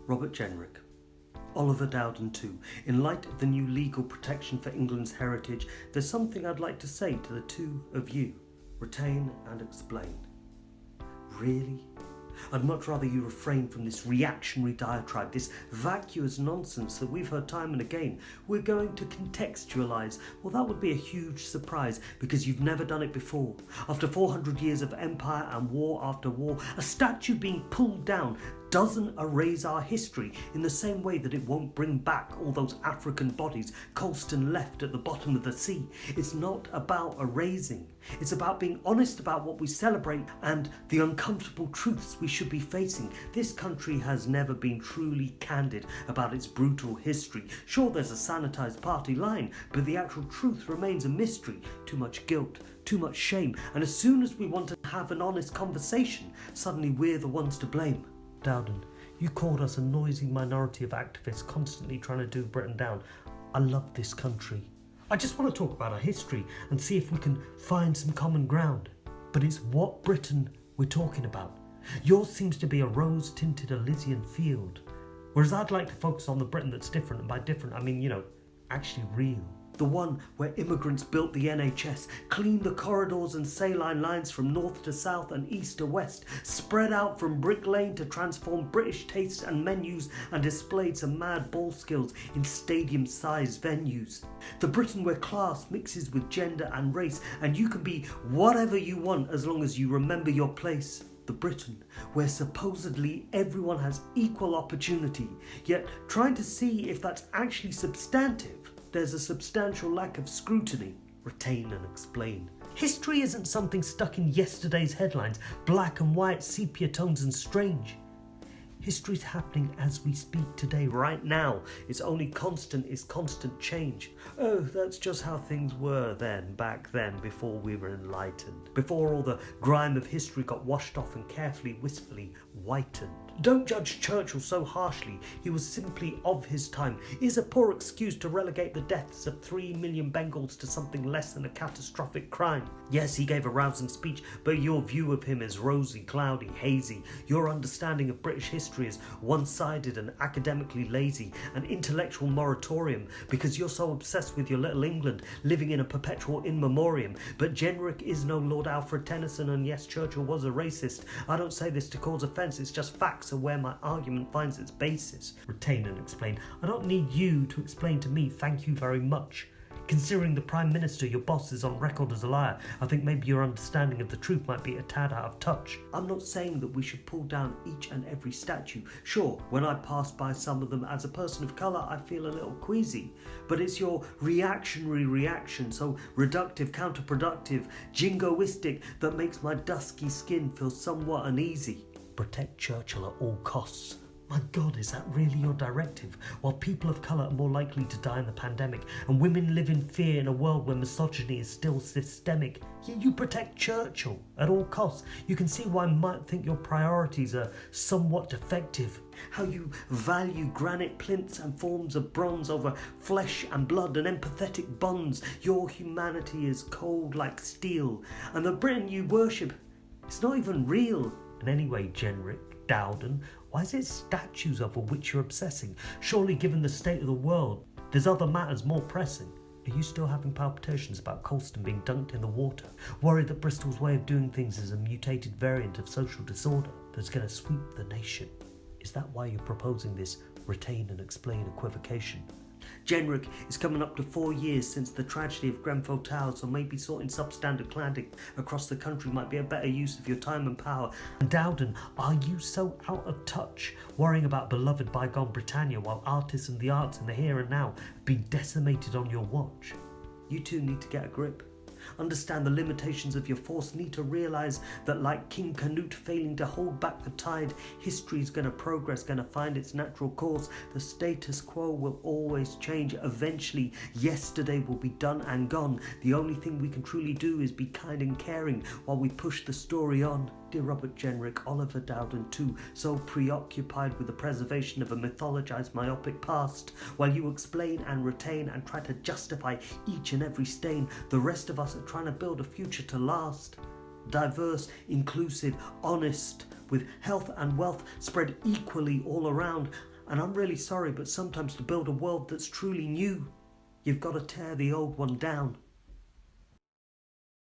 Robert Jenrick. Oliver Dowden too. In light of the new legal protection for England's heritage, there's something I'd like to say to the two of you. Retain and explain. Really? I'd much rather you refrain from this reactionary diatribe, this vacuous nonsense that we've heard time and again. We're going to contextualise. Well, that would be a huge surprise because you've never done it before. After 400 years of empire and war after war, a statue being pulled down doesn't erase our history in the same way that it won't bring back all those African bodies Colston left at the bottom of the sea. It's not about erasing. It's about being honest about what we celebrate and the uncomfortable truths we should be facing. This country has never been truly candid about its brutal history. Sure, there's a sanitised party line, but the actual truth remains a mystery. Too much guilt, too much shame, and as soon as we want to have an honest conversation, suddenly we're the ones to blame. Dowden, you called us a noisy minority of activists constantly trying to do Britain down. I love this country. I just want to talk about our history and see if we can find some common ground. But it's what Britain we're talking about. Yours seems to be a rose-tinted Elysian field, whereas I'd like to focus on the Britain that's different, and by different I mean, actually real. The one where immigrants built the NHS, cleaned the corridors and saline lines from north to south and east to west, spread out from Brick Lane to transform British tastes and menus, and displayed some mad ball skills in stadium-sized venues. The Britain where class mixes with gender and race, and you can be whatever you want as long as you remember your place. The Britain where supposedly everyone has equal opportunity, yet trying to see if that's actually substantive, there's a substantial lack of scrutiny. Retain and explain. History isn't something stuck in yesterday's headlines, black and white, sepia tones and strange. History's happening as we speak today, right now. Its only constant is constant change. Oh, that's just how things were back then, before we were enlightened. Before all the grime of history got washed off and carefully, wistfully whitened. Don't judge Churchill so harshly. He was simply of his time. It is a poor excuse to relegate the deaths of 3 million Bengals to something less than a catastrophic crime. Yes, he gave a rousing speech, but your view of him is rosy, cloudy, hazy. Your understanding of British history is one-sided and academically lazy, an intellectual moratorium, because you're so obsessed with your little England, living in a perpetual in memoriam. But Jenrick is no Lord Alfred Tennyson, and yes, Churchill was a racist. I don't say this to cause offence, it's just facts are where my argument finds its basis. Retain and explain. I don't need you to explain to me, thank you very much. Considering the Prime Minister, your boss, is on record as a liar, I think maybe your understanding of the truth might be a tad out of touch. I'm not saying that we should pull down each and every statue. Sure, when I pass by some of them as a person of colour, I feel a little queasy. But it's your reactionary reaction, so reductive, counterproductive, jingoistic, that makes my dusky skin feel somewhat uneasy. Protect Churchill at all costs. My God, is that really your directive? While people of colour are more likely to die in the pandemic and women live in fear in a world where misogyny is still systemic, yet you protect Churchill at all costs. You can see why I might think your priorities are somewhat defective. How you value granite plinths and forms of bronze over flesh and blood and empathetic bonds. Your humanity is cold like steel, and the Britain you worship, it's not even real. And anyway, Jenrick, Dowden, why is it statues over which you're obsessing? Surely, given the state of the world, there's other matters more pressing. Are you still having palpitations about Colston being dunked in the water? Worried that Bristol's way of doing things is a mutated variant of social disorder that's going to sweep the nation? Is that why you're proposing this retain and explain equivocation? Jenrick is coming up to 4 years since the tragedy of Grenfell Tower, so maybe sorting substandard cladding across the country might be a better use of your time and power. And Dowden, are you so out of touch, worrying about beloved bygone Britannia while artists and the arts in the here and now have been decimated on your watch? You two need to get a grip. Understand the limitations of your force, need to realise that like King Canute failing to hold back the tide, history is going to progress, going to find its natural course. The status quo will always change. Eventually, yesterday will be done and gone. The only thing we can truly do is be kind and caring while we push the story on. Dear Robert Jenrick, Oliver Dowden too, so preoccupied with the preservation of a mythologized myopic past, while you explain and retain and try to justify each and every stain, the rest of us are trying to build a future to last. Diverse, inclusive, honest, with health and wealth spread equally all around. And I'm really sorry, but sometimes to build a world that's truly new, you've got to tear the old one down.